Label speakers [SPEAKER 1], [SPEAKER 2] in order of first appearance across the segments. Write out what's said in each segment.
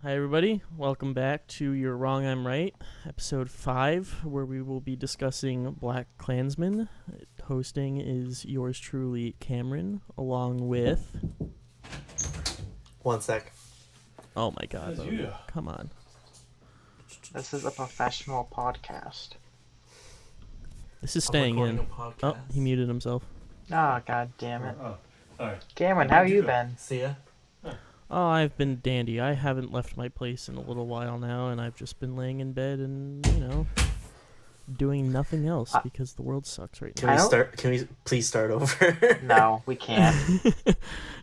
[SPEAKER 1] Hi, everybody. Welcome back to You're Wrong, I'm Right, episode 5, where we will be discussing BlacKkKlansman. Hosting is yours truly, Cameron, along with...
[SPEAKER 2] One sec.
[SPEAKER 1] Oh my god, Bodhi. Come on.
[SPEAKER 3] This is a professional podcast.
[SPEAKER 1] This is staying in. Oh, he muted himself.
[SPEAKER 3] Oh, god damn it.
[SPEAKER 2] Oh, alright.
[SPEAKER 3] Cameron, how you been?
[SPEAKER 2] See ya.
[SPEAKER 1] Oh, I've been dandy. I haven't left my place in a little while now, and I've just been laying in bed and, doing nothing else because the world sucks right now.
[SPEAKER 2] Can we please start over?
[SPEAKER 3] No, we can't.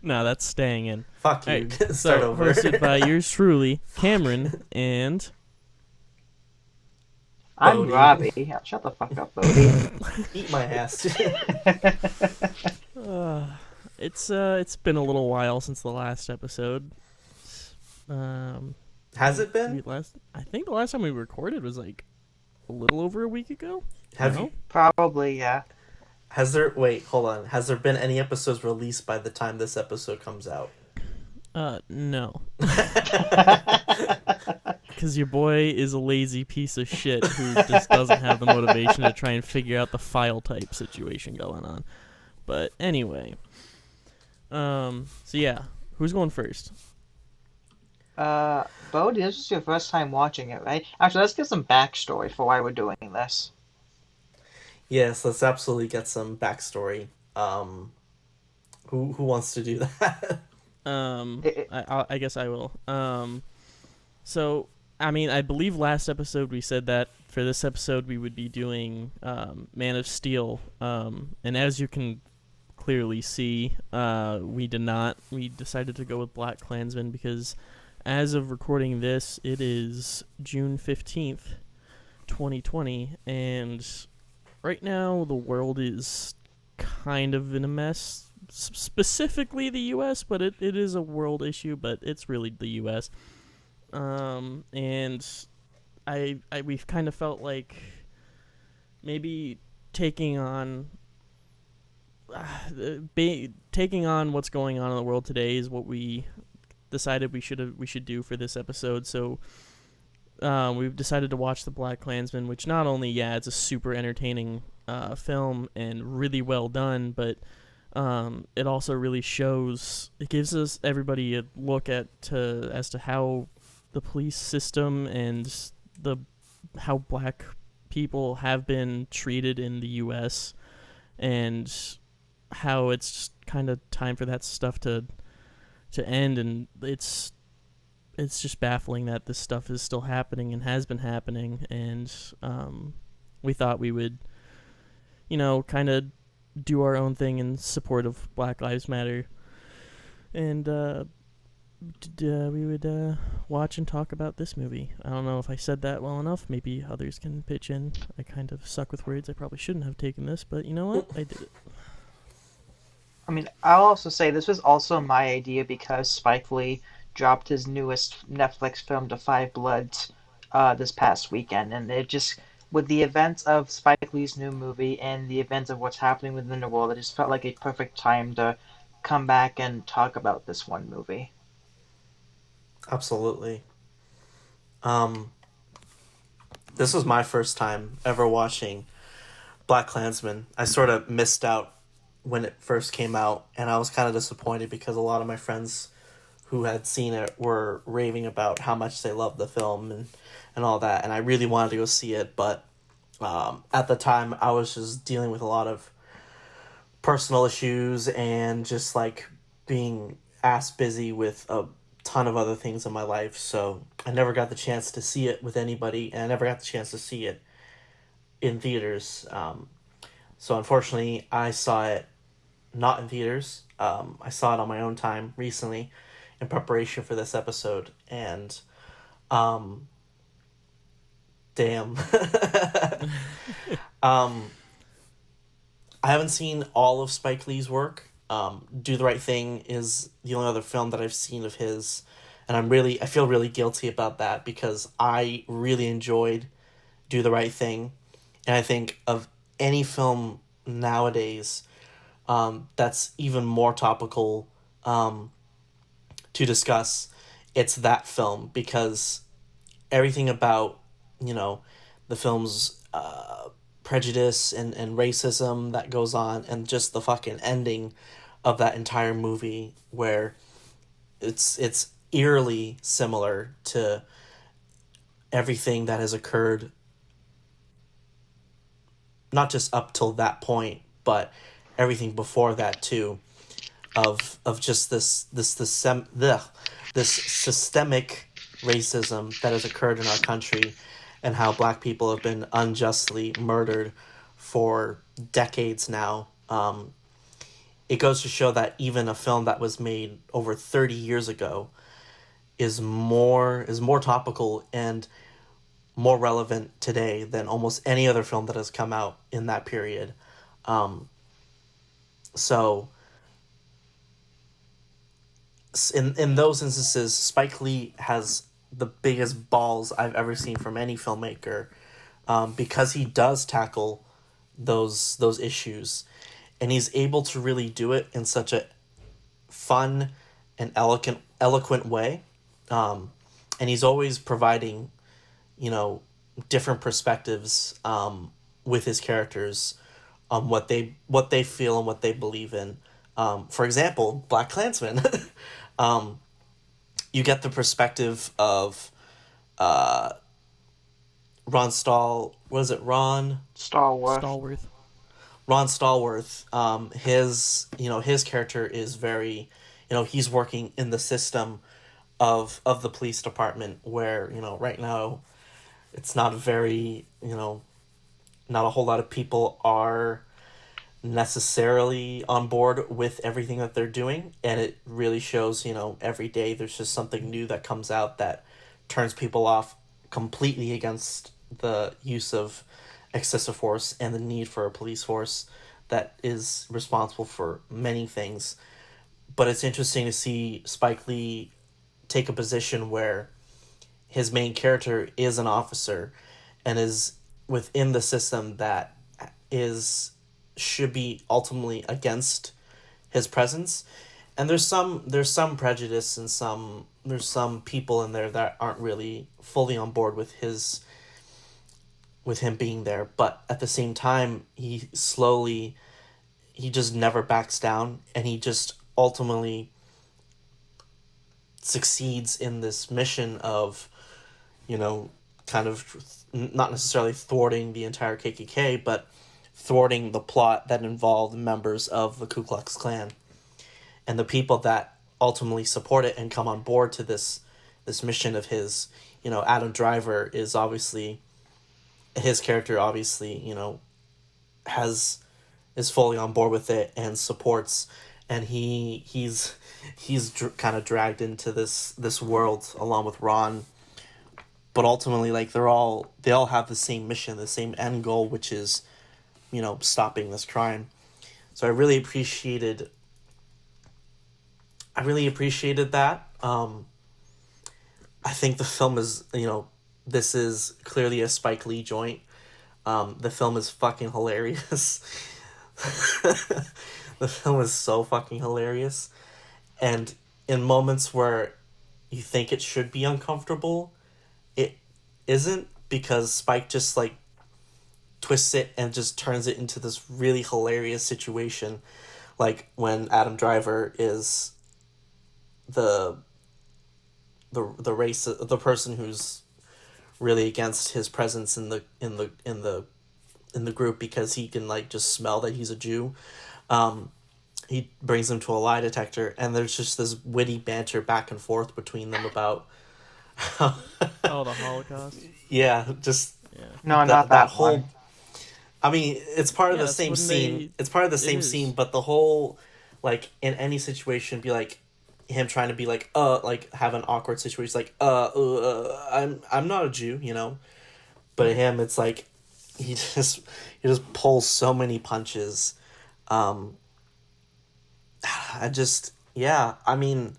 [SPEAKER 1] No, that's staying in.
[SPEAKER 2] Fuck you.
[SPEAKER 1] Right,
[SPEAKER 2] Start
[SPEAKER 1] so,
[SPEAKER 2] over.
[SPEAKER 1] Hosted by yours truly, Cameron, and...
[SPEAKER 3] I'm
[SPEAKER 2] Bodhi.
[SPEAKER 3] Robbie. Shut the fuck up, Bodhi.
[SPEAKER 2] Eat my ass.
[SPEAKER 1] It's been a little while since the last episode.
[SPEAKER 2] Has it been?
[SPEAKER 1] I think the last time we recorded was like a little over a week ago.
[SPEAKER 2] Have
[SPEAKER 1] No?
[SPEAKER 2] you?
[SPEAKER 3] Probably, yeah.
[SPEAKER 2] Has there? Wait, hold on. Has there been any episodes released by the time this episode comes out?
[SPEAKER 1] No. Because your boy is a lazy piece of shit who just doesn't have the motivation to try and figure out the file type situation going on. But anyway. So yeah, who's going first?
[SPEAKER 3] Bodhi, this is your first time watching it, right? Actually, let's get some backstory for why we're doing this.
[SPEAKER 2] Yes, let's absolutely get some backstory. Who wants to do that?
[SPEAKER 1] I guess I will. So, I mean, I believe last episode we said that for this episode we would be doing Man of Steel. And as you can clearly see, we did not. We decided to go with BlacKkKlansman because as of recording this, it is June 15th, 2020, and right now the world is kind of in a mess. Specifically the U.S., but it is a world issue, but it's really the U.S. And we've kind of felt like maybe taking on what's going on in the world today is what we decided we should do for this episode. So we've decided to watch the BlacKkKlansman, which not only it's a super entertaining film and really well done, but it also really it gives us everybody a look as to how the police system and how black people have been treated in the U.S. and how it's kind of time for that stuff to end, and it's just baffling that this stuff is still happening and has been happening, and we thought we would kind of do our own thing in support of Black Lives Matter, and we would watch and talk about this movie. I don't know if I said that well enough. Maybe others can pitch in. I kind of suck with words. I probably shouldn't have taken this, but you know what? I did it.
[SPEAKER 3] I mean, I'll also say this was also my idea because Spike Lee dropped his newest Netflix film, The Five Bloods, this past weekend, and it just, with the events of Spike Lee's new movie and the events of what's happening within the world, it just felt like a perfect time to come back and talk about this one movie.
[SPEAKER 2] Absolutely. This was my first time ever watching BlacKkKlansman. I sort of missed out when it first came out, and I was kind of disappointed because a lot of my friends who had seen it were raving about how much they loved the film and all that, and I really wanted to go see it, but at the time I was just dealing with a lot of personal issues and just like being ass busy with a ton of other things in my life, so I never got the chance to see it with anybody, and I never got the chance to see it in theaters. So unfortunately, I saw it not in theaters. I saw it on my own time recently in preparation for this episode, and damn. I haven't seen all of Spike Lee's work. Do the Right Thing is the only other film that I've seen of his, and I feel really guilty about that because I really enjoyed Do the Right Thing, and I think of any film nowadays that's even more topical to discuss it's that film, because everything about, you know, the film's prejudice and racism that goes on, and just the fucking ending of that entire movie, where it's eerily similar to everything that has occurred, not just up till that point, but everything before that too, of just this systemic racism that has occurred in our country, and how black people have been unjustly murdered for decades now. It goes to show that even a film that was made over 30 years ago is more topical and more relevant today than almost any other film that has come out in that period. So in those instances, Spike Lee has the biggest balls I've ever seen from any filmmaker, because he does tackle those issues, and he's able to really do it in such a fun and eloquent way, and he's always providing, you know, different perspectives, with his characters on what they feel and what they believe in. For example, BlacKkKlansman. You get the perspective of Ron Stahl. Was it Ron?
[SPEAKER 3] Stallworth.
[SPEAKER 2] Ron Stallworth. His character is very, he's working in the system of the police department, where, right now it's not very, not a whole lot of people are necessarily on board with everything that they're doing, and it really shows. Every day there's just something new that comes out that turns people off completely against the use of excessive force and the need for a police force that is responsible for many things. But it's interesting to see Spike Lee take a position where his main character is an officer and is within the system that should be ultimately against his presence. And there's some prejudice, and there's some people in there that aren't really fully on board with him being there. But at the same time, he just never backs down, and he just ultimately succeeds in this mission of, kind of not necessarily thwarting the entire KKK, but thwarting the plot that involved members of the Ku Klux Klan. And the people that ultimately support it and come on board to this mission of his, Adam Driver is obviously, his character obviously, is fully on board with it and supports, and he's kind of dragged into this world along with Ron. But ultimately, like, they all have the same mission, the same end goal, which is, stopping this crime. So I really appreciated that. I think the film is, this is clearly a Spike Lee joint. The film is fucking hilarious. The film is so fucking hilarious. And in moments where you think it should be uncomfortable, it isn't, because Spike just, like, twists it and just turns it into this really hilarious situation. Like when Adam Driver is the race, the person who's really against his presence in the group, because he can, like, just smell that he's a Jew. He brings him to a lie detector, and there's just this witty banter back and forth between them about
[SPEAKER 1] the Holocaust.
[SPEAKER 2] Yeah, just
[SPEAKER 3] No, not that
[SPEAKER 2] whole
[SPEAKER 3] one.
[SPEAKER 2] I mean, it's part of the
[SPEAKER 1] Yes,
[SPEAKER 2] same
[SPEAKER 1] when
[SPEAKER 2] scene. It's part of the
[SPEAKER 1] it
[SPEAKER 2] same
[SPEAKER 1] is.
[SPEAKER 2] scene, but the whole, like, in any situation, be like him trying to be like, have an awkward situation, like, I'm not a Jew, But him, it's like he just pulls so many punches. I mean,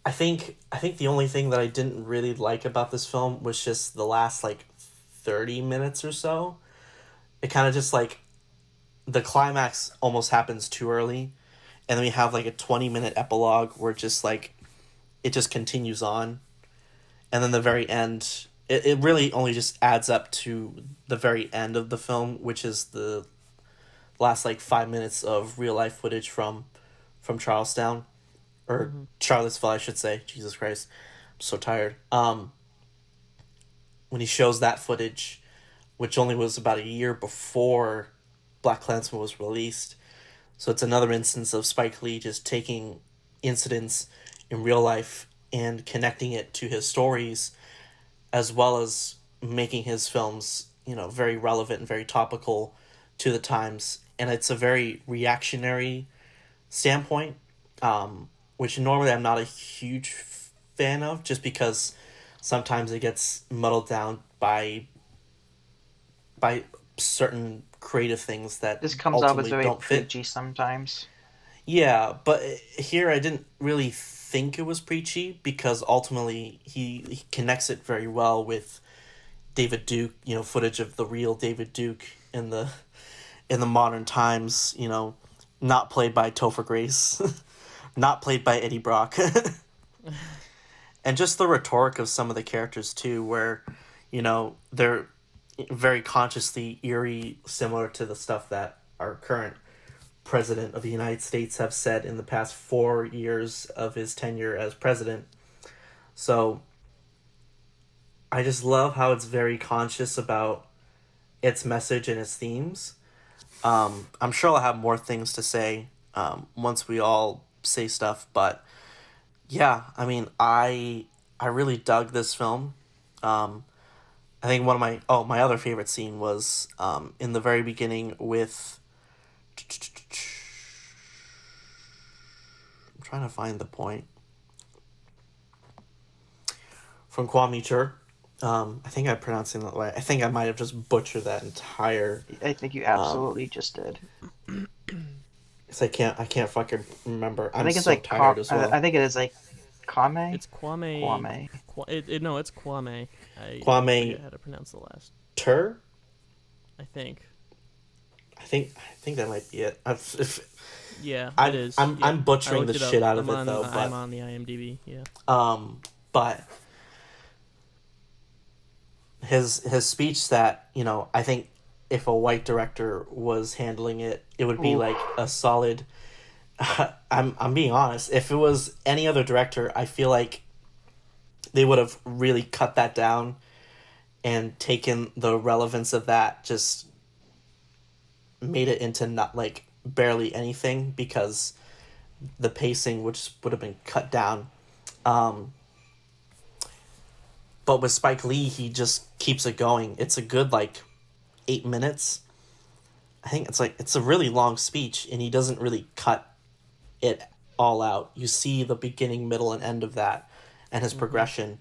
[SPEAKER 2] I think the only thing that I didn't really like about this film was just the last, like, 30 minutes or so. It kind of just, like, the climax almost happens too early, and then we have, like, a 20-minute epilogue where just, like, it just continues on, and then the very end, it really only just adds up to the very end of the film, which is the last like 5 minutes of real life footage from Charlestown, or
[SPEAKER 1] Mm-hmm.
[SPEAKER 2] Charlottesville, I should say. Jesus Christ, I'm so tired. When he shows that footage, which only was about a year before BlacKkKlansman was released, so it's another instance of Spike Lee just taking incidents in real life and connecting it to his stories, as well as making his films, very relevant and very topical to the times. And it's a very reactionary standpoint, which normally I'm not a huge fan of, just because sometimes it gets muddled down by certain creative things that
[SPEAKER 3] This comes off as
[SPEAKER 2] ultimately
[SPEAKER 3] very
[SPEAKER 2] don't fit.
[SPEAKER 3] preachy sometimes.
[SPEAKER 2] Yeah, but here I didn't really think it was preachy, because ultimately he connects it very well with David Duke, footage of the real David Duke in the modern times, not played by Topher Grace, not played by Eddie Brock. And just the rhetoric of some of the characters too, where, they're very consciously eerie, similar to the stuff that our current president of the United States have said in the past 4 years of his tenure as president. So I just love how it's very conscious about its message and its themes. I'm sure I'll have more things to say once we all say stuff, but yeah, I mean, I really dug this film. I think one of my other favorite scene was in the very beginning with. I'm trying to find the point. From Kwame Chur. I think I'm pronouncing that right. I think I might have just butchered that entire.
[SPEAKER 3] I think you absolutely just did.
[SPEAKER 2] Cause I can't fucking remember.
[SPEAKER 3] I
[SPEAKER 2] I'm
[SPEAKER 3] think it's
[SPEAKER 2] so
[SPEAKER 3] like
[SPEAKER 2] tired as well.
[SPEAKER 3] I think it is like Kame.
[SPEAKER 1] It's Kwame.
[SPEAKER 3] Kwame.
[SPEAKER 1] No, it's Kwame. I
[SPEAKER 2] Kwame
[SPEAKER 1] forget how to pronounce the last.
[SPEAKER 2] Tur.
[SPEAKER 1] I think.
[SPEAKER 2] I think that might be it.
[SPEAKER 1] Yeah,
[SPEAKER 2] I'm,
[SPEAKER 1] it is.
[SPEAKER 2] I'm
[SPEAKER 1] Yeah.
[SPEAKER 2] I'm butchering the
[SPEAKER 1] I looked
[SPEAKER 2] shit
[SPEAKER 1] up.
[SPEAKER 2] out of
[SPEAKER 1] I'm
[SPEAKER 2] it
[SPEAKER 1] on,
[SPEAKER 2] though.
[SPEAKER 1] I'm
[SPEAKER 2] But
[SPEAKER 1] on the IMDb. Yeah.
[SPEAKER 2] but his speech that, I think if a white director was handling it, it would be
[SPEAKER 3] Ooh.
[SPEAKER 2] like a solid. I'm being honest. If it was any other director, I feel like they would have really cut that down and taken the relevance of that, just made it into not like barely anything, because the pacing which would have been cut down. But with Spike Lee, he just keeps it going. It's a good like 8 minutes. I think it's a really long speech, and he doesn't really cut it all out. You see the beginning, middle, and end of that, and his progression,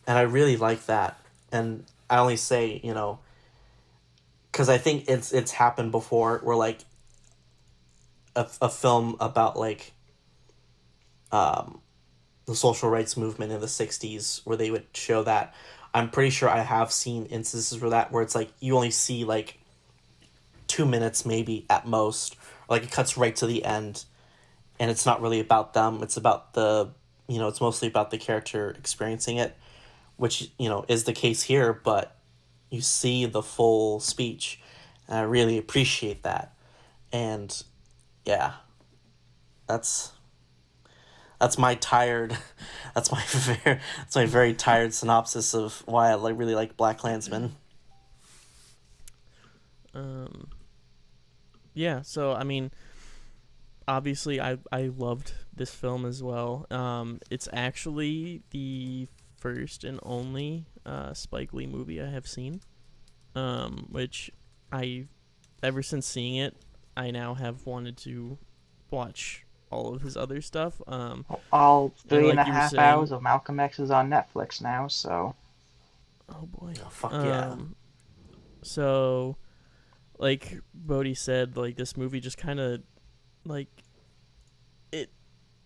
[SPEAKER 2] and I really like that. And I only say, because I think it's happened before, where like a film about like the social rights movement in the 60s, where they would show that. I'm pretty sure I have seen instances where it's like you only see like 2 minutes maybe at most, or like it cuts right to the end, and it's not really about them. It's about it's mostly about the character experiencing it, which is the case here. But you see the full speech, and I really appreciate that. And yeah, that's my tired. That's my very tired synopsis of why I really like BlacKkKlansman.
[SPEAKER 1] Yeah. So I mean, obviously, I loved this film as well. It's actually the first and only Spike Lee movie I have seen. Which I, ever since seeing it, I now have wanted to watch all of his other stuff.
[SPEAKER 3] All three and
[SPEAKER 1] like
[SPEAKER 3] a
[SPEAKER 1] you were
[SPEAKER 3] half
[SPEAKER 1] saying-
[SPEAKER 3] hours of Malcolm X is on Netflix now, so
[SPEAKER 1] Oh boy.
[SPEAKER 2] Oh, fuck yeah.
[SPEAKER 1] So, like Bodhi said, like this movie just kind of, like,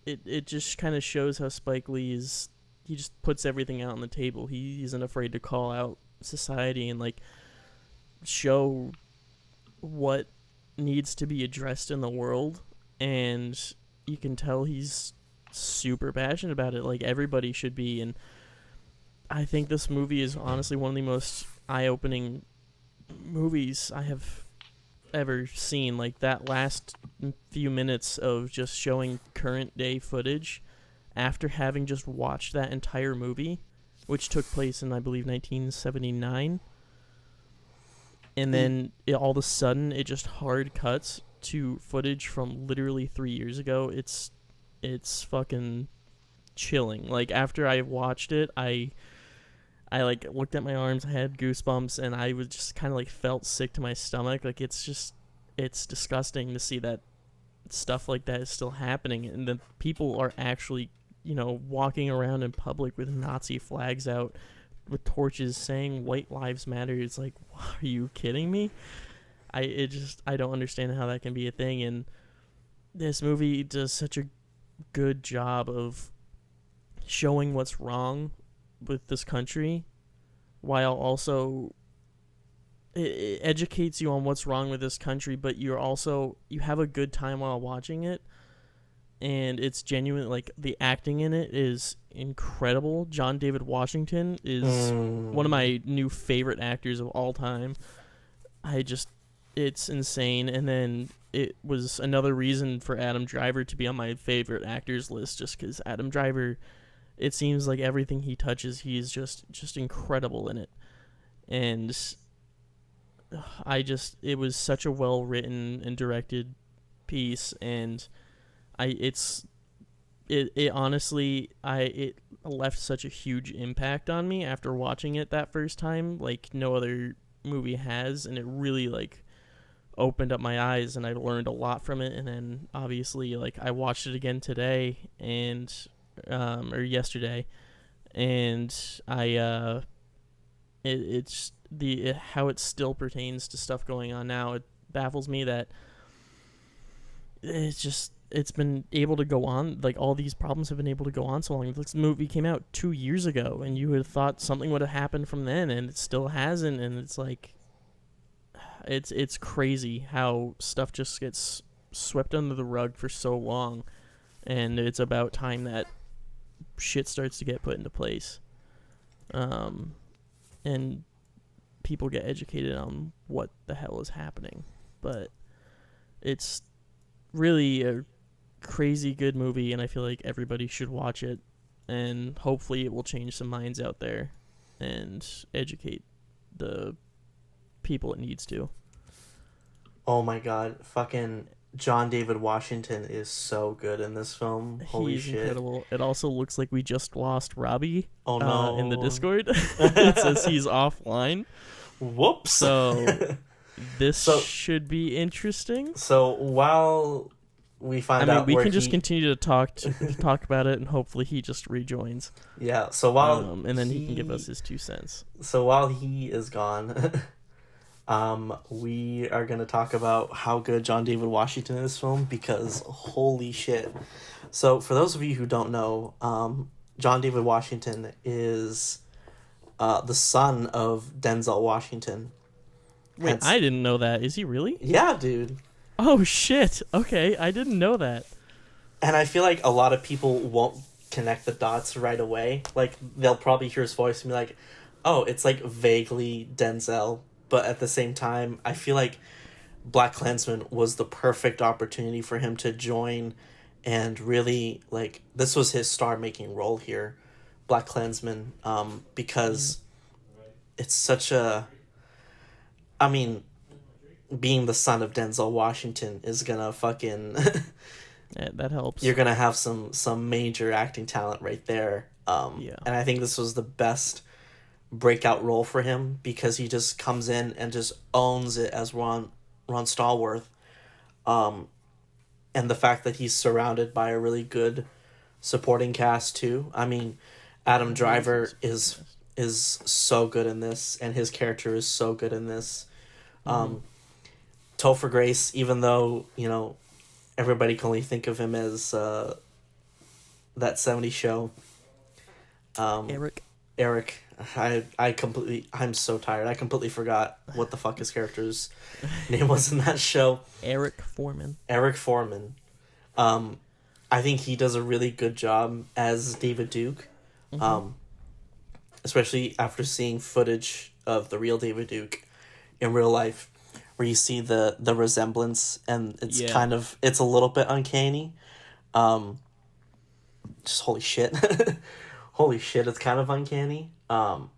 [SPEAKER 1] it just kind of shows how Spike Lee is. He just puts everything out on the table. He isn't afraid to call out society and like show what needs to be addressed in the world, and you can tell he's super passionate about it, like everybody should be. And I think this movie is honestly one of the most eye-opening movies I have ever seen. Like that last few minutes of just showing current day footage after having just watched that entire movie, which took place in, I believe, 1979. And then all of a sudden it just hard cuts to footage from literally 3 years ago. It's fucking chilling. Like after I watched it, I like looked at my arms, I had goosebumps, and I was just kind of like felt sick to my stomach. Like it's disgusting to see that stuff like that is still happening, and that people are actually, walking around in public with Nazi flags out, with torches saying "White Lives Matter." It's like, are you kidding me? I don't understand how that can be a thing. And this movie does such a good job of showing what's wrong with this country, while also it educates you on what's wrong with this country, but you have a good time while watching it. And it's genuine. Like the acting in it is incredible. John David Washington is one of my new favorite actors of all time. It's insane. And then it was another reason for Adam Driver to be on my favorite actors list, just because Adam Driver, it seems like everything he touches, he's just incredible in it. And it was such a well written and directed piece, and it honestly, it left such a huge impact on me after watching it that first time, like no other movie has. And it really like opened up my eyes, and I learned a lot from it. And then obviously, like, I watched it again today and or yesterday, and it's how it still pertains to stuff going on now. It baffles me that it's been able to go on, like all these problems have been able to go on so long. This movie came out 2 years ago, and you would have thought something would have happened from then, and it still hasn't. And it's like, it's crazy how stuff just gets swept under the rug for so long, and it's about time that shit starts to get put into place, and people get educated on what the hell is happening. But it's really a crazy good movie, and I feel like everybody should watch it, and hopefully it will change some minds out there and educate the people it needs to.
[SPEAKER 2] Oh my god, fucking John David Washington is so good in this film. Holy shit.
[SPEAKER 1] Incredible. It also looks like we just lost Robbie.
[SPEAKER 2] Oh no.
[SPEAKER 1] In the Discord. It says he's offline.
[SPEAKER 2] Whoops.
[SPEAKER 1] So this should be interesting.
[SPEAKER 2] So while we find out,
[SPEAKER 1] we can just continue to talk about it, and hopefully he just rejoins.
[SPEAKER 2] Yeah. So while
[SPEAKER 1] and then he can give us his 2 cents.
[SPEAKER 2] So while he is gone, we are gonna talk about how good John David Washington is in this film, because holy shit. So for those of you who don't know, John David Washington is the son of Denzel Washington.
[SPEAKER 1] Wait, I didn't know that. Is he really?
[SPEAKER 2] Yeah, dude.
[SPEAKER 1] Oh shit. Okay, I didn't know that.
[SPEAKER 2] And I feel like a lot of people won't connect the dots right away. Like, they'll probably hear his voice and be like, oh, it's like vaguely Denzel. But at the same time, I feel like BlacKkKlansman was the perfect opportunity for him to join, and really, like, this was his star-making role here, BlacKkKlansman, because it's such a... I mean, being the son of Denzel Washington is gonna fucking...
[SPEAKER 1] Yeah, that helps.
[SPEAKER 2] You're gonna have some major acting talent right there.
[SPEAKER 1] Yeah.
[SPEAKER 2] And I think this was the best breakout role for him, because he just comes in and just owns it as Ron Stallworth. And the fact that he's surrounded by a really good supporting cast too. I mean, Adam Driver is so good in this, and his character is so good in this. Topher Grace, even though, everybody can only think of him as that 70s show. Eric. I'm so tired. I completely forgot what the fuck his character's name was in that show.
[SPEAKER 1] Eric Foreman.
[SPEAKER 2] I I think he does a really good job as David Duke,
[SPEAKER 1] Mm-hmm.
[SPEAKER 2] um, especially after seeing footage of the real David Duke in real life, where you see the resemblance, and
[SPEAKER 1] Yeah.
[SPEAKER 2] it's a little bit uncanny. Um, just holy shit, holy shit, it's kind of uncanny.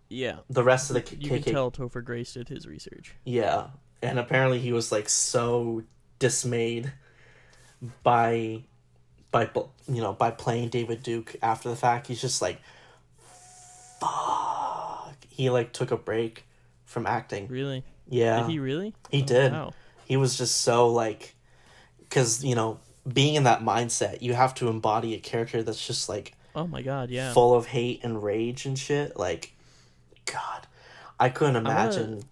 [SPEAKER 1] Yeah.
[SPEAKER 2] The rest of the
[SPEAKER 1] You can
[SPEAKER 2] KK,
[SPEAKER 1] tell Topher Grace did his research.
[SPEAKER 2] yeah, and apparently he was like so dismayed by by playing David Duke after the fact. He's just like, fuck. He like took a break from acting.
[SPEAKER 1] Really? Did
[SPEAKER 2] Yeah,
[SPEAKER 1] he really?
[SPEAKER 2] he
[SPEAKER 1] Oh
[SPEAKER 2] did.
[SPEAKER 1] wow.
[SPEAKER 2] He was just so like, because being in that mindset, you have to embody a character that's just like
[SPEAKER 1] Oh my god, yeah.
[SPEAKER 2] full of hate and rage and shit. Like, God, I couldn't
[SPEAKER 1] I'm gonna
[SPEAKER 2] imagine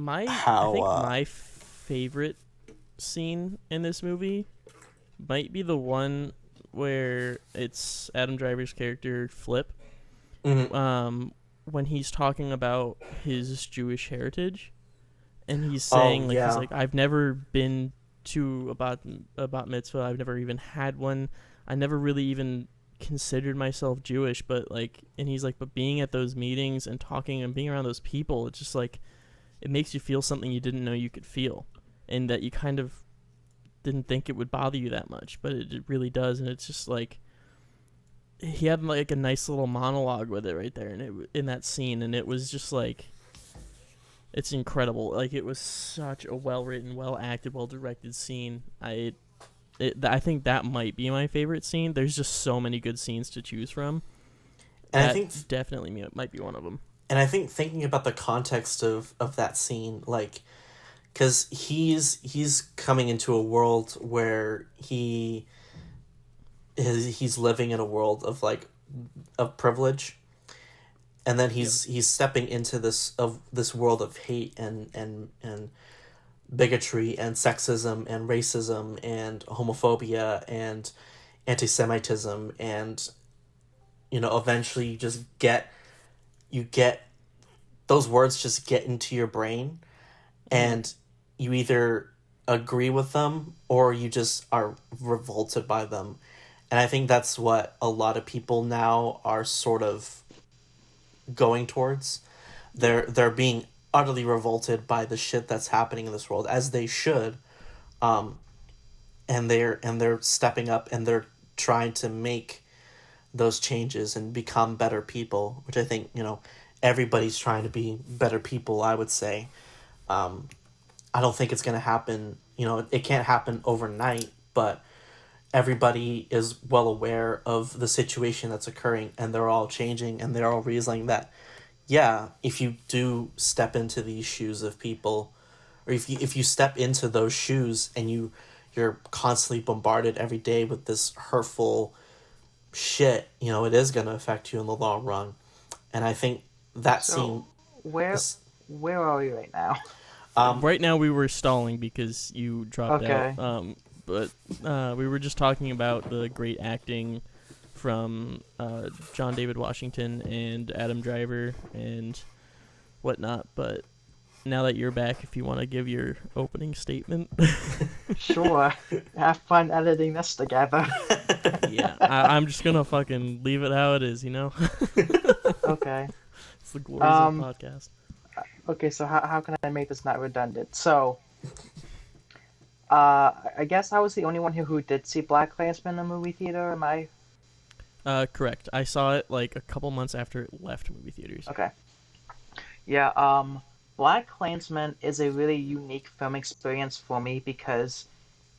[SPEAKER 1] I
[SPEAKER 2] how.
[SPEAKER 1] think my favorite scene in this movie might be the one where it's Adam Driver's character Flip,
[SPEAKER 2] Mhm.
[SPEAKER 1] when he's talking about his Jewish heritage, and he's
[SPEAKER 2] Oh
[SPEAKER 1] saying like he's
[SPEAKER 2] yeah,
[SPEAKER 1] like I've never been to about mitzvah. I've never even had one. I never really even considered myself Jewish, but like, and he's like, but being at those meetings and talking and being around those people, it's just like it makes you feel something you didn't know you could feel, and that you kind of didn't think it would bother you that much, but it really does, and it's just like he had like a nice little monologue with it right there, and it in that scene, and it was just like it's incredible. Like it was such a well written, well acted, well directed scene. I think that might be my favorite scene. There's just so many good scenes to choose from.
[SPEAKER 2] and I
[SPEAKER 1] That
[SPEAKER 2] think
[SPEAKER 1] definitely might be one of them.
[SPEAKER 2] thinking about the context of that scene, like, because he's coming into a world where he's living in a world of like of privilege, and then
[SPEAKER 1] Yep.
[SPEAKER 2] he's stepping into this world of hate and bigotry and sexism and racism and homophobia and anti-Semitism, and eventually you get those words just get into your brain,
[SPEAKER 1] Mm-hmm.
[SPEAKER 2] and you either agree with them or you just are revolted by them. And I think that's what a lot of people now are sort of going towards.
[SPEAKER 1] Yeah.
[SPEAKER 2] They're being utterly revolted by the shit that's happening in this world, as they should. Um, and they're stepping up, and they're trying to make those changes and become better people, which I think, everybody's trying to be better people, I would say. Um, I don't think it's going to happen, it can't happen overnight, but everybody is well aware of the situation that's occurring, and they're all changing, and they're all realizing that, yeah, if you do step into these shoes of people, or if you step into those shoes, and you're constantly bombarded every day with this hurtful shit, it is going to affect you in the long run. And I think that
[SPEAKER 3] So
[SPEAKER 2] scene
[SPEAKER 3] where
[SPEAKER 2] is,
[SPEAKER 3] where are we right now?
[SPEAKER 2] um
[SPEAKER 1] Right now we were stalling because you dropped out.
[SPEAKER 3] Okay.
[SPEAKER 1] But we were just talking about the great acting from John David Washington and Adam Driver and whatnot. But now that you're back, if you want to give your opening statement.
[SPEAKER 3] Sure. Have fun editing this together.
[SPEAKER 1] Yeah, I'm just gonna fucking leave it how it is, you know?
[SPEAKER 3] Okay.
[SPEAKER 1] It's the glories of
[SPEAKER 3] Um.
[SPEAKER 1] podcast.
[SPEAKER 3] Okay. So how can I make this not redundant? So, I guess I was the only one who did see BlacKkKlansman in the movie theater. Am I
[SPEAKER 1] Correct. I saw it like a couple months after it left movie theaters.
[SPEAKER 3] okay? Yeah. BlacKkKlansman is a really unique film experience for me because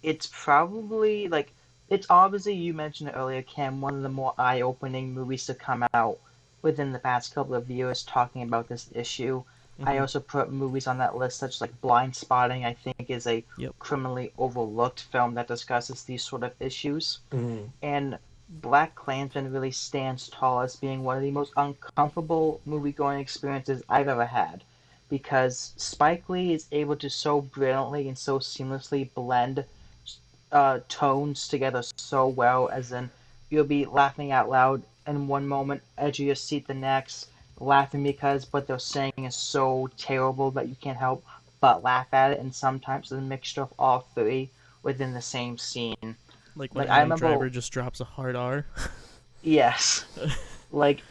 [SPEAKER 3] it's probably like it's obviously you mentioned it earlier, Cam, one of the more eye-opening movies to come out within the past couple of years talking about this issue. I
[SPEAKER 1] Mm-hmm.
[SPEAKER 3] also put movies on that list such as like Blind Spotting, I think is a
[SPEAKER 1] Yep.
[SPEAKER 3] criminally overlooked film that discusses these sort of issues.
[SPEAKER 2] mm,
[SPEAKER 3] And BlacKkKlansman really stands tall as being one of the most uncomfortable movie-going experiences I've ever had. Because Spike Lee is able to so brilliantly and so seamlessly blend tones together so well, as in you'll be laughing out loud in one moment, edge of your seat the next, laughing because what they're saying is so terrible that you can't help but laugh at it, and sometimes it's a mixture of all three within the same scene.
[SPEAKER 1] Like when
[SPEAKER 3] Like I
[SPEAKER 1] Adam
[SPEAKER 3] remember,
[SPEAKER 1] Driver just drops a hard R.
[SPEAKER 3] yes, like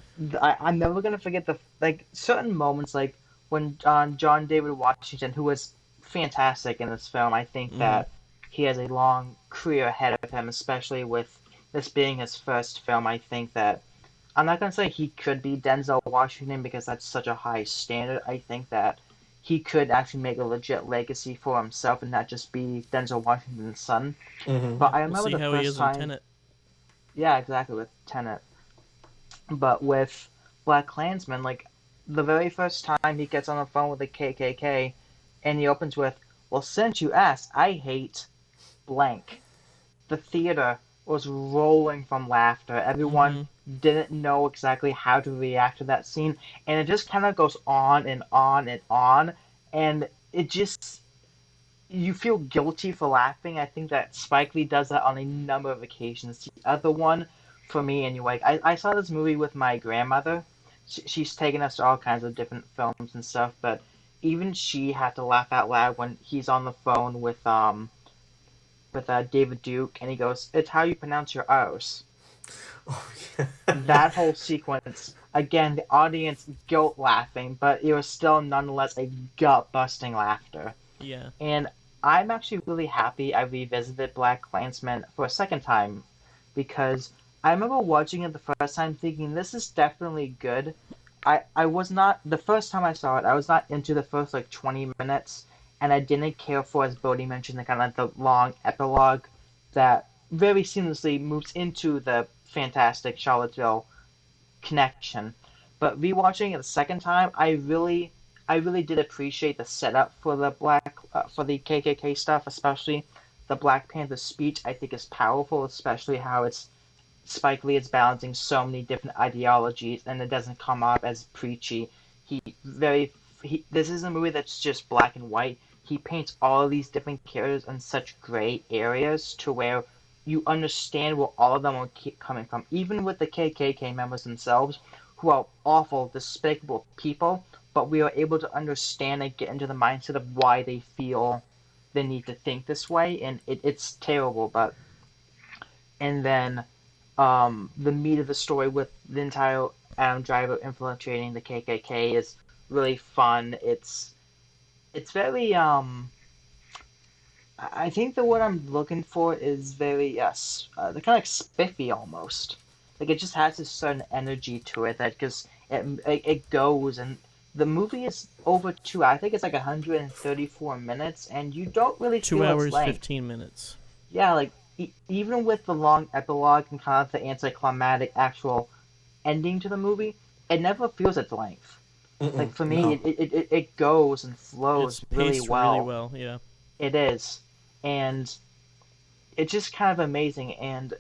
[SPEAKER 3] I'm never gonna forget the like certain moments like when John David Washington, who was fantastic in this film. I think
[SPEAKER 1] Mm-hmm.
[SPEAKER 3] that he has a long career ahead of him, especially with this being his first film. I think that I'm not gonna say he could be Denzel Washington because that's such a high standard. I think that he could actually make a legit legacy for himself and not just be Denzel Washington's son.
[SPEAKER 2] Mm-hmm.
[SPEAKER 3] But
[SPEAKER 1] Yeah,
[SPEAKER 3] I
[SPEAKER 1] we'll
[SPEAKER 3] remember
[SPEAKER 1] see
[SPEAKER 3] the
[SPEAKER 1] how he
[SPEAKER 3] first
[SPEAKER 1] is in
[SPEAKER 3] time,
[SPEAKER 1] Tenet.
[SPEAKER 3] yeah, exactly with Tenet. But with BlacKkKlansman, like the very first time he gets on the phone with the KKK, and he opens with, "Well, since you asked, I hate blank." The theater was rolling from laughter. Everyone
[SPEAKER 1] Mm-hmm.
[SPEAKER 3] didn't know exactly how to react to that scene, and it just kind of goes on and on and on, and it just you feel guilty for laughing. I think that Spike Lee does that on a number of occasions. The other one, for me anyway, I saw this movie with my grandmother. She's taken us to all kinds of different films and stuff, but even she had to laugh out loud when he's on the phone with David Duke, and he goes, "It's how you pronounce your O's."
[SPEAKER 2] Oh, yeah.
[SPEAKER 3] That whole sequence, again, the audience guilt laughing, but it was still nonetheless a gut busting laughter.
[SPEAKER 1] Yeah.
[SPEAKER 3] And I'm actually really happy I revisited BlacKkKlansman for a second time because I remember watching it the first time thinking this is definitely good. I was not the first time I saw it, I was not into the first like 20 minutes and I didn't care for, as Bodhi mentioned, the kind of the long epilogue that very seamlessly moves into the fantastic Charlottesville connection. But rewatching it the second time, I really did appreciate the setup for for the KKK stuff, especially the Black Panther speech. I think is powerful, especially how it's Spike Lee is balancing so many different ideologies, and it doesn't come off as preachy. He very this is a movie that's just black and white. He paints all of these different characters in such gray areas to where you understand where all of them are coming from, even with the KKK members themselves, who are awful, despicable people. But we are able to understand and get into the mindset of why they feel the need to think this way, and it's terrible. But and then the meat of the story with the entire Adam Driver infiltrating the KKK is really fun. It's very I think the word I'm looking for is very yes, they're kind of like spiffy almost. Like it just has this certain energy to it that because it goes and the movie is over two. I think it's like 134 minutes, and you don't really
[SPEAKER 1] Two
[SPEAKER 3] feel its
[SPEAKER 1] hours,
[SPEAKER 3] length.
[SPEAKER 1] 15 minutes.
[SPEAKER 3] Yeah, like even with the long epilogue and kind of the anticlimactic actual ending to the movie, it never feels its length.
[SPEAKER 2] Mm-mm.
[SPEAKER 3] Like for me,
[SPEAKER 2] No.
[SPEAKER 3] it goes and
[SPEAKER 1] It's
[SPEAKER 3] flows really
[SPEAKER 1] paced really
[SPEAKER 3] well.
[SPEAKER 1] well. Yeah.
[SPEAKER 3] It is, and it's just kind of amazing. And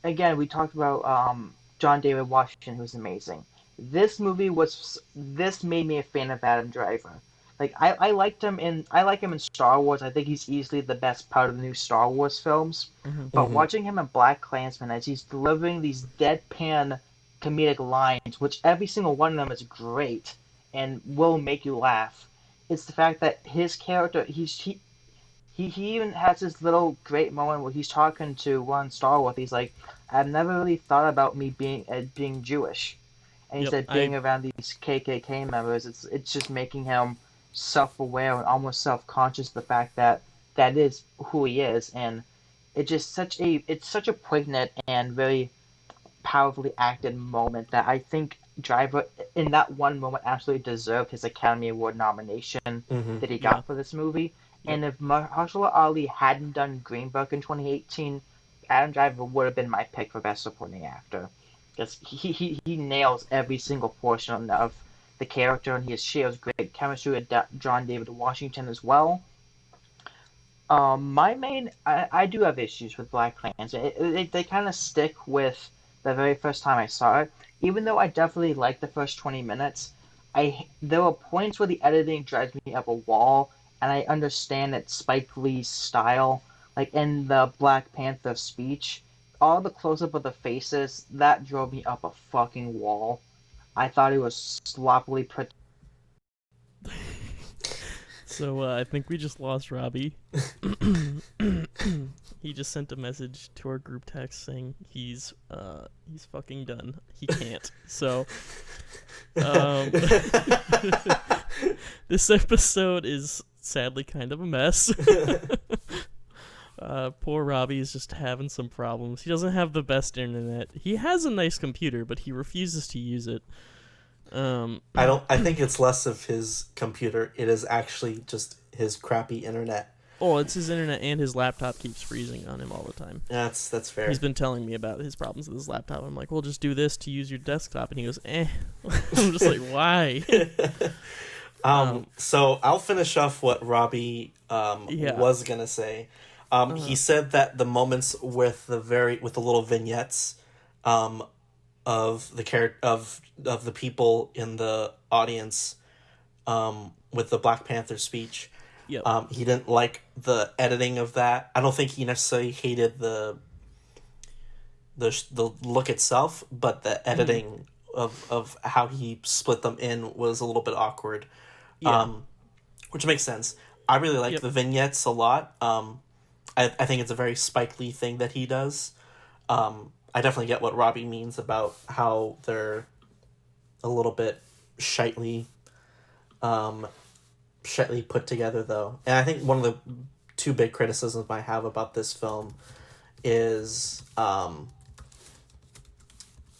[SPEAKER 3] again, we talked about John David Washington, who's amazing. This made me a fan of Adam Driver. Like I like him in Star Wars. I think he's easily the best part of the new Star Wars films.
[SPEAKER 1] Mm-hmm.
[SPEAKER 3] But
[SPEAKER 2] Mm-hmm.
[SPEAKER 3] watching him in BlacKkKlansman as he's delivering these deadpan comedic lines, which every single one of them is great and will make you laugh. It's the fact that his character he even has this little great moment where he's talking to Ron Starworth. He's like, "I've never really thought about me being Jewish," and he
[SPEAKER 1] Yep.
[SPEAKER 3] said being around these KKK members, it's just making him self-aware and almost self-conscious of the fact that that is who he is, and it's such a poignant and very powerfully acted moment that I think Driver in that one moment absolutely deserved his Academy Award nomination
[SPEAKER 2] Mm-hmm.
[SPEAKER 3] that he
[SPEAKER 1] Yeah.
[SPEAKER 3] got for this movie.
[SPEAKER 1] Yep.
[SPEAKER 3] And if Mahershala Ali hadn't done Green Book in 2018, Adam Driver would have been my pick for Best Supporting Actor because he nails every single portion of the character, and he shares great chemistry with John David Washington as well. I do have issues with Black Clans. They kind of stick with the very first time I saw it. Even though I definitely liked the first 20 minutes, there were points where the editing drives me up a wall, and I understand that Spike Lee's style, like in the Black Panther speech, all the close up of the faces, that drove me up a fucking wall. I thought it was sloppily put.
[SPEAKER 1] So I think we just lost Robbie. He just sent a message to our group text saying he's fucking done. He can't. So, this episode is sadly kind of a mess. Poor Robbie is just having some problems. He doesn't have the best internet. He has a nice computer, but he refuses to use it.
[SPEAKER 2] I think it's less of his computer. It is actually just his crappy internet.
[SPEAKER 1] Oh, it's his internet, and his laptop keeps freezing on him all the time.
[SPEAKER 2] That's fair.
[SPEAKER 1] He's been telling me about his problems with his laptop. I'm like, well, just do this to use your desktop. And he goes, eh. I'm just like, why?
[SPEAKER 2] So I'll finish off what Robbie was going to say. He said that the moments with the little vignettes of the people in the audience with the Black Panther speech.
[SPEAKER 1] Yep.
[SPEAKER 2] He didn't like the editing of that. I don't think he necessarily hated the look itself, but the editing of how he split them in was a little bit awkward.
[SPEAKER 1] Yeah.
[SPEAKER 2] Which makes sense. I really like the vignettes a lot. I think it's a very Spike Lee thing that he does. I definitely get what Robbie means about how they're a little bit shitely put together, though. And I think one of the two big criticisms I have about this film is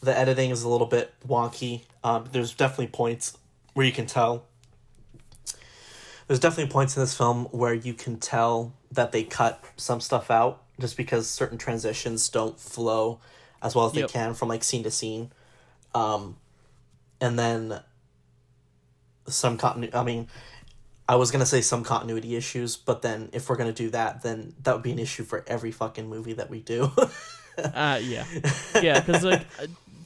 [SPEAKER 2] the editing is a little bit wonky. There's definitely points where you can tell. There's definitely points in this film where you can tell that they cut some stuff out just because certain transitions don't flow as well as they can from like scene to scene. And then some continuity. I mean, I was gonna say some continuity issues, but then if we're gonna do that, then that would be an issue for every fucking movie that we do.
[SPEAKER 1] Yeah, because like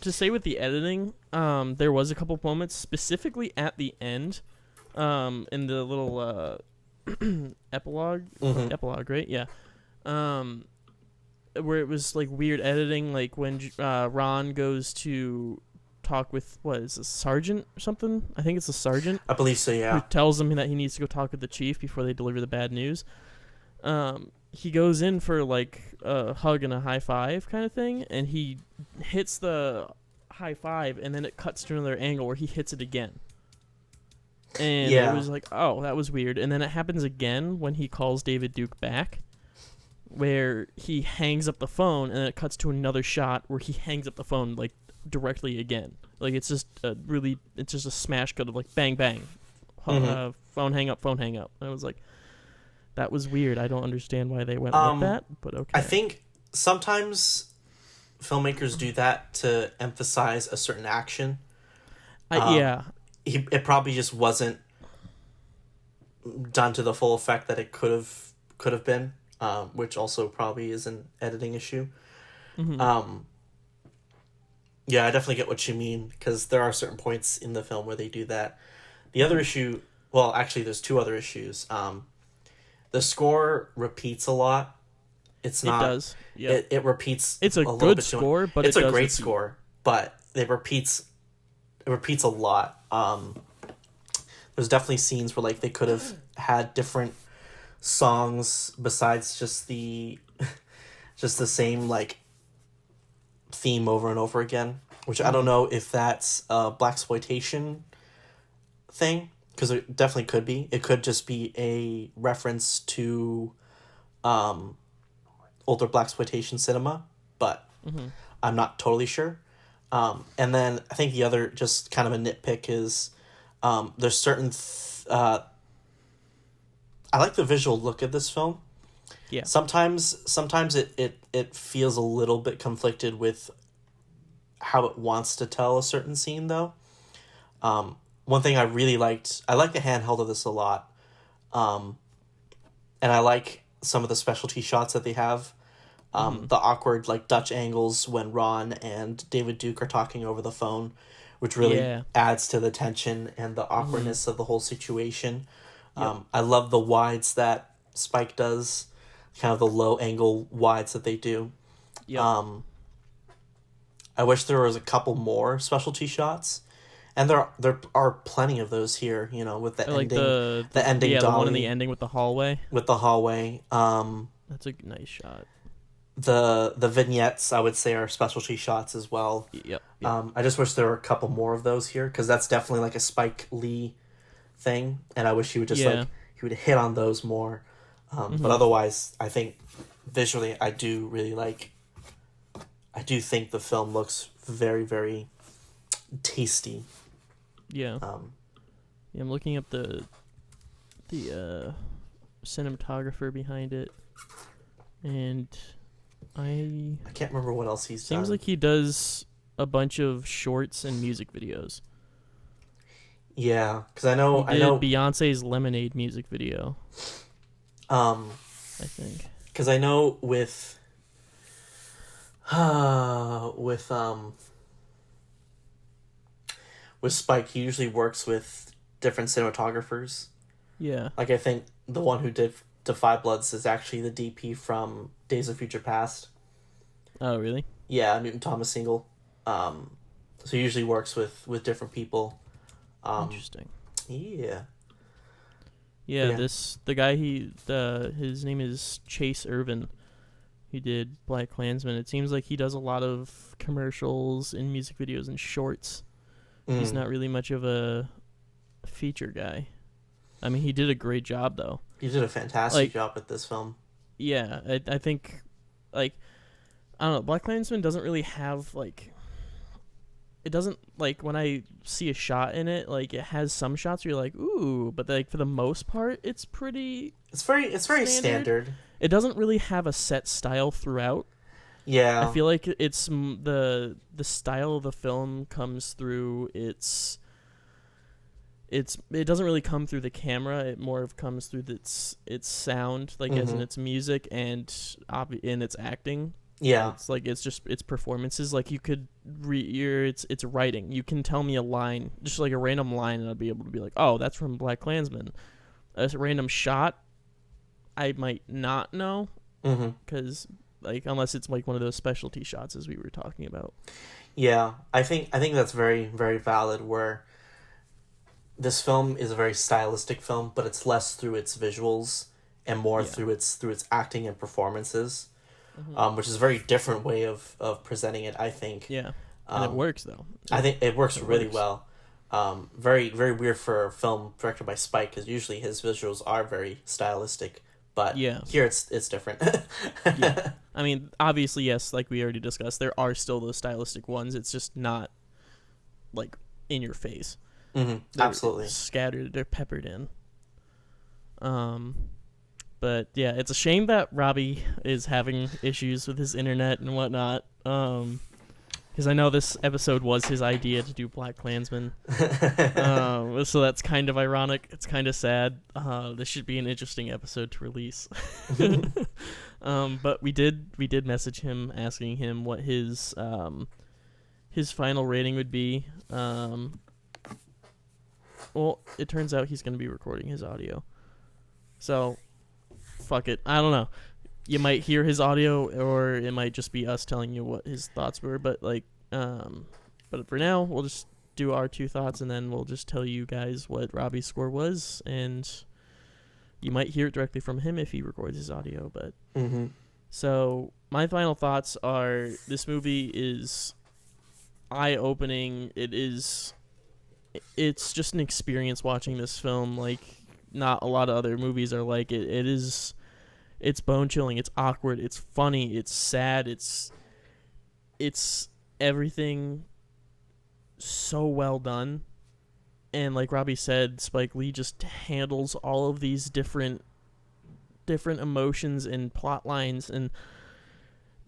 [SPEAKER 1] to say with the editing, there was a couple moments specifically at the end, in the little epilogue, right? Yeah, where it was like weird editing, like when Ron goes to talk with a sergeant or something. I think it's a sergeant.
[SPEAKER 2] I believe so. Yeah.
[SPEAKER 1] Who tells him that he needs to go talk with the chief before they deliver the bad news. He goes in for like a hug and a high five kind of thing, and he hits the high five, and then it cuts to another angle where he hits it again. And it was like, oh, that was weird. And then it happens again when he calls David Duke back, where he hangs up the phone, and then it cuts to another shot where he hangs up the phone like directly again. Like it's just it's just a smash cut of like bang bang, phone hang up. And I was like, that was weird. I don't understand why they went with that, but okay.
[SPEAKER 2] I think sometimes filmmakers do that to emphasize a certain action. It probably just wasn't done to the full effect that it could have been, which also probably is an editing issue. Yeah, I definitely get what you mean, because there are certain points in the film where they do that. The other issue, well, actually, there's two other issues. The score repeats a lot. It does. Yeah. It repeats.
[SPEAKER 1] It's a good score, but
[SPEAKER 2] it's a great score, but it repeats a lot. There's definitely scenes where like they could have had different songs besides just the same like theme over and over again, which I don't know if that's a blaxploitation thing, because it definitely could be. It could just be a reference to older blaxploitation cinema, but I'm not totally sure. And then I think the other just kind of a nitpick is there's certain I like the visual look of this film.
[SPEAKER 1] Yeah.
[SPEAKER 2] Sometimes it feels a little bit conflicted with how it wants to tell a certain scene, though. One thing I really liked, I like the handheld of this a lot. And I like some of the specialty shots that they have. The awkward like Dutch angles when Ron and David Duke are talking over the phone, which really adds to the tension and the awkwardness of the whole situation. I love the wides that Spike does, kind of the low angle wides that they do. I wish there was a couple more specialty shots, and there are plenty of those here. You know, with the
[SPEAKER 1] like
[SPEAKER 2] ending, the ending,
[SPEAKER 1] the one in the ending with the hallway.
[SPEAKER 2] With the hallway.
[SPEAKER 1] That's a nice shot.
[SPEAKER 2] the vignettes, I would say, are specialty shots as well.
[SPEAKER 1] Yep.
[SPEAKER 2] I just wish there were a couple more of those here, because that's definitely like a Spike Lee thing, and I wish he would just
[SPEAKER 1] Yeah.
[SPEAKER 2] he would hit on those more. But otherwise, I think visually, I do really like. I do think the film looks very, very tasty.
[SPEAKER 1] Yeah. Yeah, I'm looking up the cinematographer behind it, and
[SPEAKER 2] I can't remember what else he's done.
[SPEAKER 1] seems like he does a bunch of shorts and music videos.
[SPEAKER 2] Yeah, because I know
[SPEAKER 1] Beyonce's Lemonade music video. I think.
[SPEAKER 2] Because I know with Spike, he usually works with different cinematographers.
[SPEAKER 1] Yeah.
[SPEAKER 2] Like, I think the one who did Defy Bloods is actually the DP from Days of Future Past.
[SPEAKER 1] Oh, really?
[SPEAKER 2] Yeah, Newton Thomas Single. So he usually works with different people.
[SPEAKER 1] Interesting.
[SPEAKER 2] Yeah.
[SPEAKER 1] Yeah,
[SPEAKER 2] Yeah.
[SPEAKER 1] the guy his name is Chase Irvin. He did BlacKkKlansman. It seems like he does a lot of commercials and music videos and shorts. He's not really much of a feature guy. I mean, he did a great job though.
[SPEAKER 2] He did a fantastic job with this film.
[SPEAKER 1] Yeah, I think, like, I don't know, BlacKkKlansman doesn't really have, like, it doesn't, like, when I see a shot in it, like, it has some shots where you're like, ooh, but, like, for the most part, it's pretty
[SPEAKER 2] It's very standard.
[SPEAKER 1] It doesn't really have a set style throughout.
[SPEAKER 2] Yeah.
[SPEAKER 1] I feel like it's the style of the film comes through it doesn't really come through the camera. It more of comes through its sound, like, as in its music and in its acting.
[SPEAKER 2] Yeah.
[SPEAKER 1] It's like it's performances. Like, you could it's writing. You can tell me a line, just like a random line, and I'd be able to be like, oh, that's from BlacKkKlansman. A random shot, I might not know, because like, unless it's like one of those specialty shots as we were talking about.
[SPEAKER 2] Yeah, I think that's very, very valid. Where this film is a very stylistic film, but it's less through its visuals and more through its acting and performances, which is a very different way of presenting it, I think.
[SPEAKER 1] Yeah, and it works though.
[SPEAKER 2] I think it works really well. Very, very weird for a film directed by Spike, because usually his visuals are very stylistic. But here it's different.
[SPEAKER 1] Yeah. I mean, obviously, yes, like we already discussed, there are still those stylistic ones. It's just not, like, in your face.
[SPEAKER 2] They're absolutely
[SPEAKER 1] scattered. They're peppered in. But yeah, it's a shame that Robbie is having issues with his internet and whatnot. Because I know this episode was his idea to do BlacKkKlansman. So that's kind of ironic. It's kind of sad. This should be an interesting episode to release. But we did message him asking him what his final rating would be. Well, it turns out he's going to be recording his audio. So, fuck it. I don't know. You might hear his audio, or it might just be us telling you what his thoughts were. But, like, but for now, we'll just do our two thoughts, and then we'll just tell you guys what Robbie's score was, and you might hear it directly from him if he records his audio. But so my final thoughts are: this movie is eye-opening. It's just an experience watching this film. Like, not a lot of other movies are like it. It's bone-chilling, it's awkward, it's funny, it's sad, it's everything so well done. And like Robbie said, Spike Lee just handles all of these different emotions and plot lines and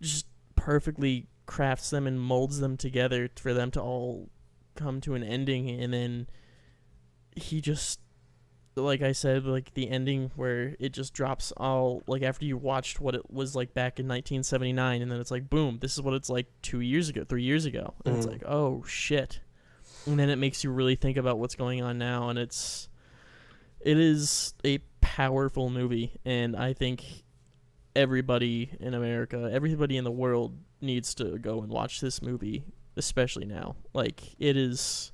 [SPEAKER 1] just perfectly crafts them and molds them together for them to all come to an ending. And then he just, like I said, like the ending where it just drops all, like, after you watched what it was like back in 1979, and then it's like, boom, this is what it's like 3 years ago. And it's like, oh shit. And then it makes you really think about what's going on now, and it is a powerful movie, and I think everybody in America, everybody in the world needs to go and watch this movie, especially now. Like, it's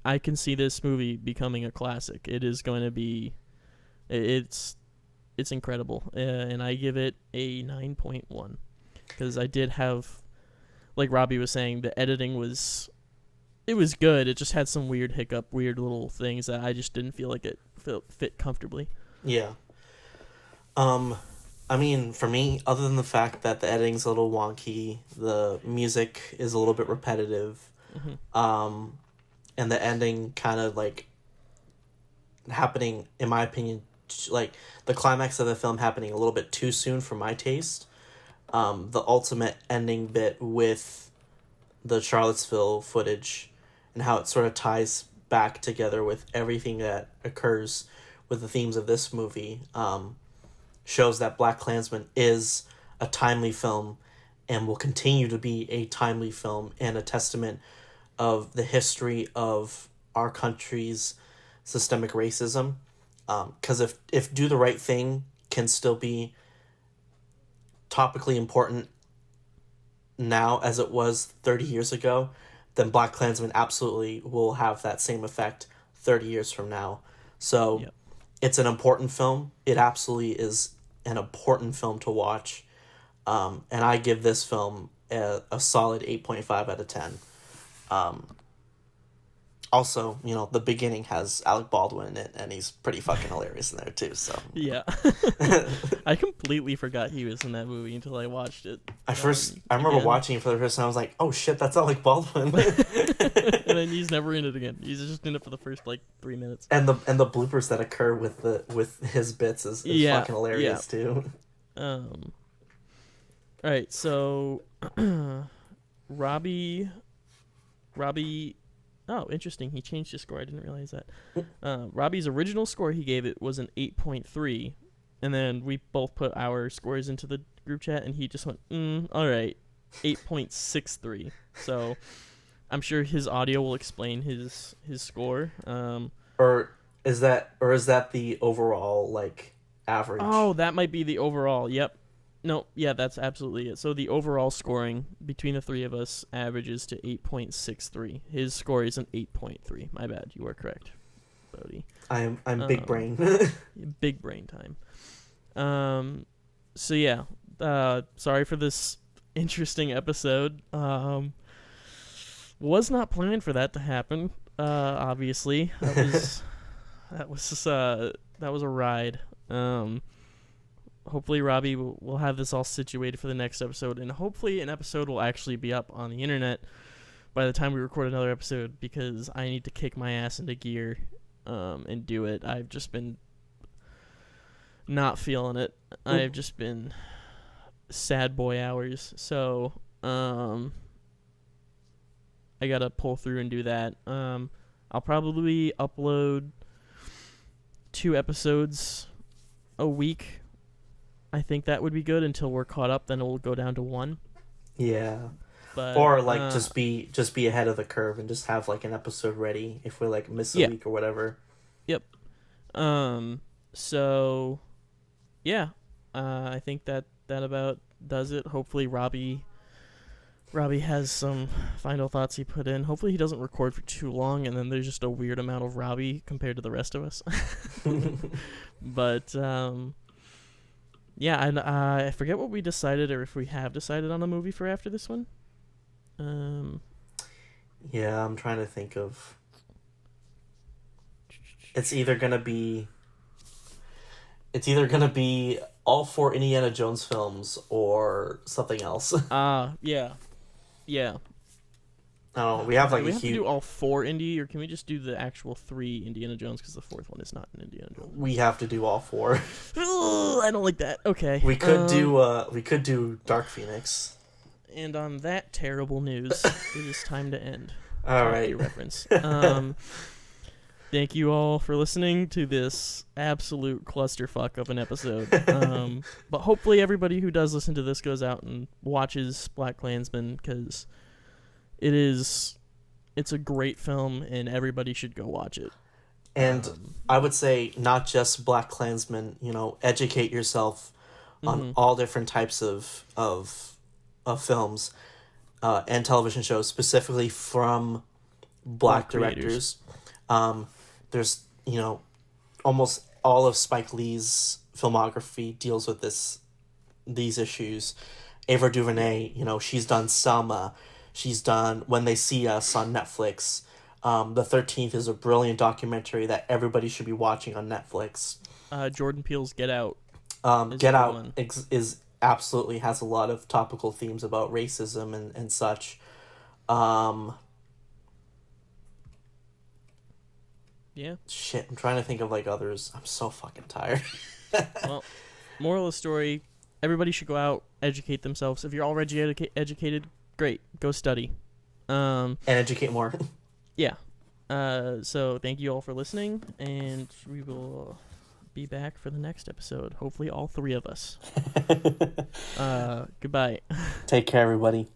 [SPEAKER 1] I can see this movie becoming a classic. It is going to be, it's it's incredible, and I give it a 9.1 because I did have, like Robbie was saying, the editing was good. It just had some weird little things that I just didn't feel like it fit comfortably.
[SPEAKER 2] Yeah. I mean, for me, other than the fact that the editing's a little wonky, the music is a little bit repetitive, and the ending kind of like happening, in my opinion, like the climax of the film happening a little bit too soon for my taste. The ultimate ending bit with the Charlottesville footage and how it sort of ties back together with everything that occurs with the themes of this movie, shows that BlacKkKlansman is a timely film and will continue to be a timely film and a testament of the history of our country's systemic racism. Because if Do the Right Thing can still be topically important now as it was 30 years ago, then BlacKkKlansman absolutely will have that same effect 30 years from now. So It's an important film. It absolutely is an important film to watch. And I give this film a solid 8.5 out of 10. Also, the beginning has Alec Baldwin in it, and he's pretty fucking hilarious in there too. So
[SPEAKER 1] yeah, I completely forgot he was in that movie until I watched it.
[SPEAKER 2] I remember watching it for the first time. I was like, "Oh shit, that's Alec Baldwin!"
[SPEAKER 1] And then he's never in it again. He's just in it for the first 3 minutes.
[SPEAKER 2] And the bloopers that occur with his bits is fucking hilarious too.
[SPEAKER 1] All right, so Robbie. Oh, interesting. He changed his score. I didn't realize that. Robbie's original score he gave it was an 8.3, and then we both put our scores into the group chat, and he just went, all right, 8.63. So I'm sure his audio will explain his score.
[SPEAKER 2] Or is that the overall average?
[SPEAKER 1] Oh, that might be the overall. Yep. No, yeah, that's absolutely it. So the overall scoring between the three of us averages to 8.63. His score is an 8.3. My bad. You are correct, Bodhi.
[SPEAKER 2] I'm big brain.
[SPEAKER 1] Big brain time. So yeah, sorry for this interesting episode. Was not planned for that to happen. Obviously, that was a ride. Hopefully Robbie will have this all situated for the next episode, and hopefully an episode will actually be up on the internet by the time we record another episode, because I need to kick my ass into gear and do it. I've just been not feeling it. I've just been sad boy hours, so I gotta pull through and do that. I'll probably upload 2 episodes a week. I think that would be good until we're caught up. Then it will go down to 1.
[SPEAKER 2] Yeah.
[SPEAKER 1] But,
[SPEAKER 2] or just be ahead of the curve and just have an episode ready if we miss a week or whatever.
[SPEAKER 1] Yep. So yeah. I think that about does it. Hopefully Robbie has some final thoughts he put in. Hopefully he doesn't record for too long and then there's just a weird amount of Robbie compared to the rest of us. But yeah, and I forget what we decided, or if we have decided on a movie for after this one.
[SPEAKER 2] Yeah, I'm trying to think of. It's either gonna be all 4 Indiana Jones films or something else.
[SPEAKER 1] Yeah.
[SPEAKER 2] I don't know. We have
[SPEAKER 1] do we have to do all 4 Indy, or can we just do the actual 3 Indiana Jones, because the 4th one is not an Indiana Jones?
[SPEAKER 2] We have to do all 4.
[SPEAKER 1] I don't like that. Okay.
[SPEAKER 2] We could do Dark Phoenix.
[SPEAKER 1] And on that terrible news, it is time to end.
[SPEAKER 2] All right.
[SPEAKER 1] Reference. Thank you all for listening to this absolute clusterfuck of an episode. But hopefully everybody who does listen to this goes out and watches BlacKkKlansman, because it's a great film and everybody should go watch it.
[SPEAKER 2] And I would say not just BlacKkKlansman, educate yourself on all different types of films and television shows, specifically from Black directors. There's, almost all of Spike Lee's filmography deals with these issues. Ava DuVernay, she's done Selma, she's done When They See Us on Netflix. The 13th is a brilliant documentary that everybody should be watching on Netflix.
[SPEAKER 1] Jordan Peele's Get Out.
[SPEAKER 2] Get Out is absolutely has a lot of topical themes about racism and such.
[SPEAKER 1] Yeah.
[SPEAKER 2] Shit, I'm trying to think of others. I'm so fucking tired.
[SPEAKER 1] Well, moral of the story: everybody should go out, educate themselves. If you're already educated, great, go study.
[SPEAKER 2] And educate more.
[SPEAKER 1] Yeah. So thank you all for listening, and we will be back for the next episode. Hopefully, all three of us. Goodbye.
[SPEAKER 2] Take care, everybody.